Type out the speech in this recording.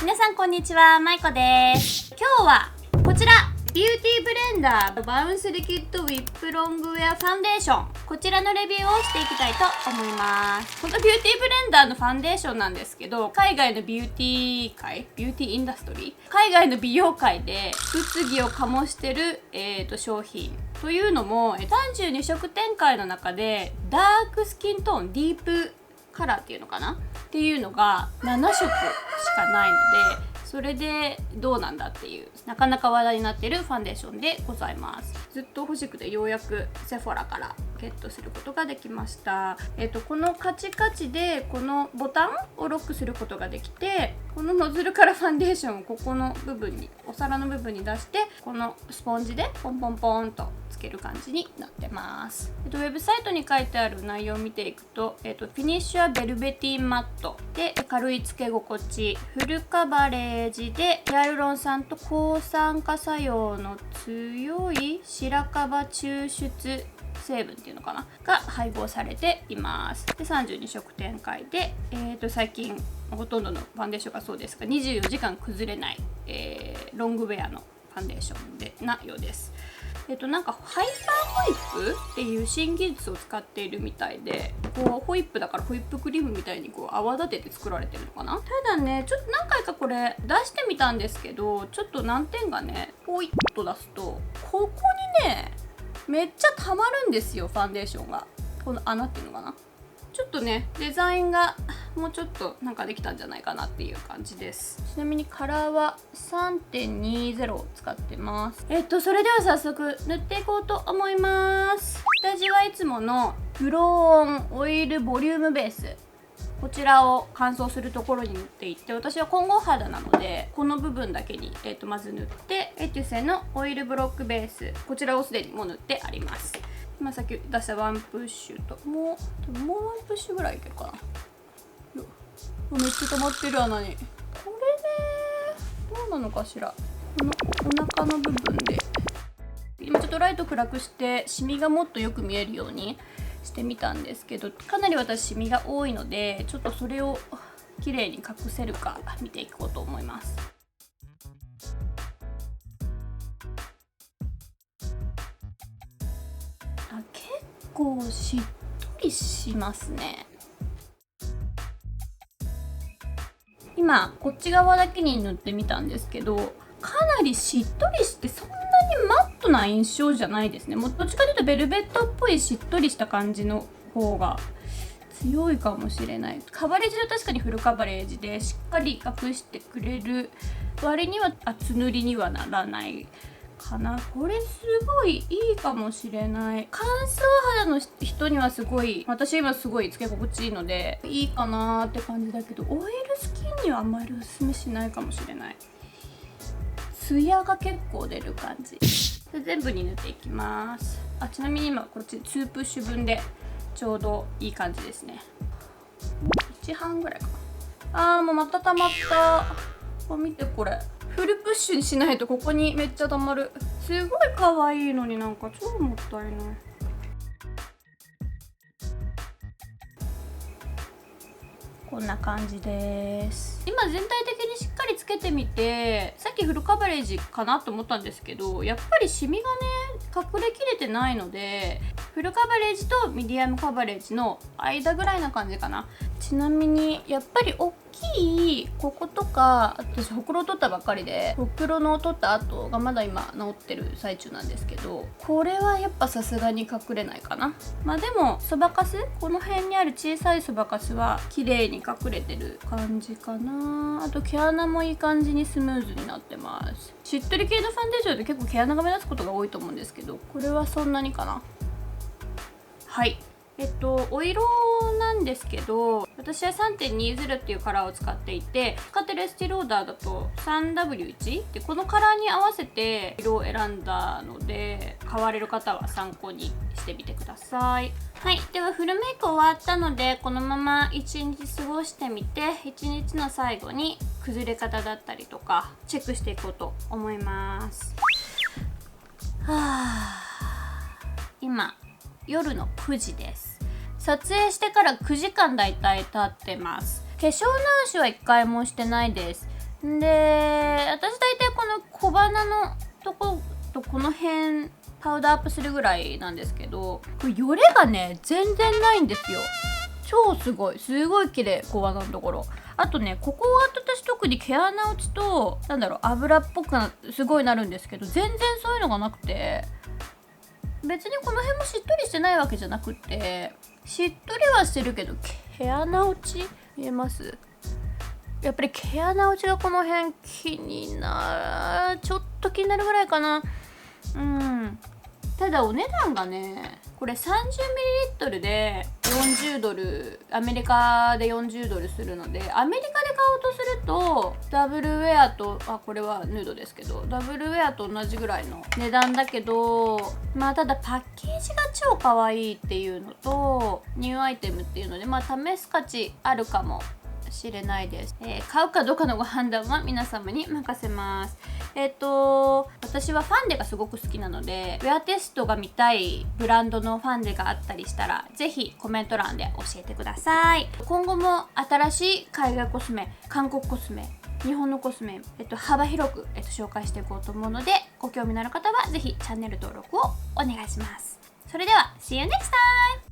皆さんこんにちは、まいこです。今日はこちらビューティーブレンダーバウンスリキッドウィップロングウェアファンデーション、こちらのレビューをしていきたいと思います。このビューティーブレンダーのファンデーションなんですけど、海外のビューティー界、ビューティーインダストリー、海外の美容界で物議を醸してる、商品というのも、32色展開の中でダークスキントーン、ディープカラーっていうのかなっていうのが7色しかないので、それでどうなんだっていう、なかなか話題になっているファンデーションでございます。ずっと欲しくてようやくセフォラからゲットすることができました。このカチカチでこのボタンをロックすることができて、このノズルからファンデーションをここの部分に、お皿の部分に出して、このスポンジでポンポンポンとつける感じになってます。ウェブサイトに書いてある内容を見ていくと、フィニッシュはベルベティマットで軽いつけ心地、フルカバレージでヒアルロン酸と抗酸化作用の強い白樺抽出成分っていうのかなが配合されています。で32色展開で、最近ほとんどのファンデーションがそうですが24時間崩れない、ロングウェアのファンデーションでなようです。なんかハイパーホイップっていう新技術を使っているみたいで、こうホイップだからホイップクリームみたいにこう泡立てて作られてるのかな。ただね、ちょっと何回かこれ出してみたんですけど、ちょっと難点がね、ポイッと出すとここにねめっちゃ溜まるんですよ、ファンデーションが。この穴っていうのかな。ちょっとねデザインがもうちょっとなんかできたんじゃないかなっていう感じです。ちなみにカラーは 3.20 を使ってます。それでは早速塗っていこうと思います。下地はいつものグローオンオイルボリュームベース、こちらを乾燥するところに塗っていって、私は混合肌なのでこの部分だけに、まず塗って、エテュセのオイルブロックベース、こちらをすでにもう塗ってあります。今さっき出したワンプッシュともうワンプッシュぐらいいけるかな。めっちゃ溜まってる穴に。これねどうなのかしら。このお腹の部分で今ちょっとライト暗くしてシミがもっとよく見えるようにしてみたんですけど、かなり私シミが多いので、ちょっとそれを綺麗に隠せるか見ていこうと思います。結構しっとりしますね。今こっち側だけに塗ってみたんですけど、かなりしっとりして、そんなにマットな印象じゃないですね。もうどっちかというとベルベットっぽいしっとりした感じの方が強いかもしれない。カバレージは確かにフルカバレージでしっかり隠してくれる割には厚塗りにはならないかな。これすごいいいかもしれない。乾燥肌の人にはすごい、私今すごいつけ心地いいのでいいかなーって感じだけど、オイルスキンにはあんまりおすすめしないかもしれない。ツヤが結構出る感じで、全部に塗っていきます。ちなみに今こっち2プッシュ分でちょうどいい感じですね。1半ぐらいかな。もうまた溜まった。見てこれ、フルプッシュにしないとここにめっちゃ溜まる。すごい可愛いのになんか超もったいない。こんな感じです。今全体的にしっかりつけてみて、さっきフルカバレージかなと思ったんですけど、やっぱりシミがね隠れきれてないので、フルカバレージとミディアムカバレージの間ぐらいな感じかな。ちなみにやっぱり大きいこことか、私ほくろ取ったばっかりで、ほくろの取った後がまだ今治ってる最中なんですけど、これはやっぱさすがに隠れないかな。でもそばかす、この辺にある小さいそばかすは綺麗に隠れてる感じかな。あと毛穴もいい感じにスムーズになってます。しっとり系のファンデーションって結構毛穴が目立つことが多いと思うんですけど、これはそんなにかな。はい、お色なんですけど、私は 3.20 っていうカラーを使っていて、使ってるエスティローダーだと 3W1 で、このカラーに合わせて色を選んだので、買われる方は参考にしてみてください。はい、ではフルメイク終わったので、このまま1日過ごしてみて、1日の最後に崩れ方だったりとかチェックしていこうと思います。今夜の9時です。撮影してから9時間だいたい経ってます。化粧直しは1回もしてないです。で、私大体この小鼻のとことこの辺パウダーアップするぐらいなんですけど、これよれがね全然ないんですよ。超すごい綺麗、小鼻のところ。あとね、ここは私特に毛穴落ちと油っぽくすごいなるんですけど、全然そういうのがなくて、別にこの辺もしっとりしてないわけじゃなくて、しっとりはしてるけど毛穴落ち見えます？やっぱり毛穴落ちがこの辺ちょっと気になるぐらいかな。ただお値段がね、これ 30ml で$40、アメリカで$40するので、アメリカで買おうとするとダブルウェアと、これはヌードですけど、ダブルウェアと同じぐらいの値段だけど、ただパッケージが超可愛いっていうのとニューアイテムっていうので、試す価値あるかもしれないです。買うかどうかのご判断は皆様に任せます。私はファンデがすごく好きなので、ウェアテストが見たいブランドのファンデがあったりしたら、ぜひコメント欄で教えてください。今後も新しい海外コスメ、韓国コスメ、日本のコスメ、幅広く、紹介していこうと思うので、ご興味のある方はぜひチャンネル登録をお願いします。それでは See you next time!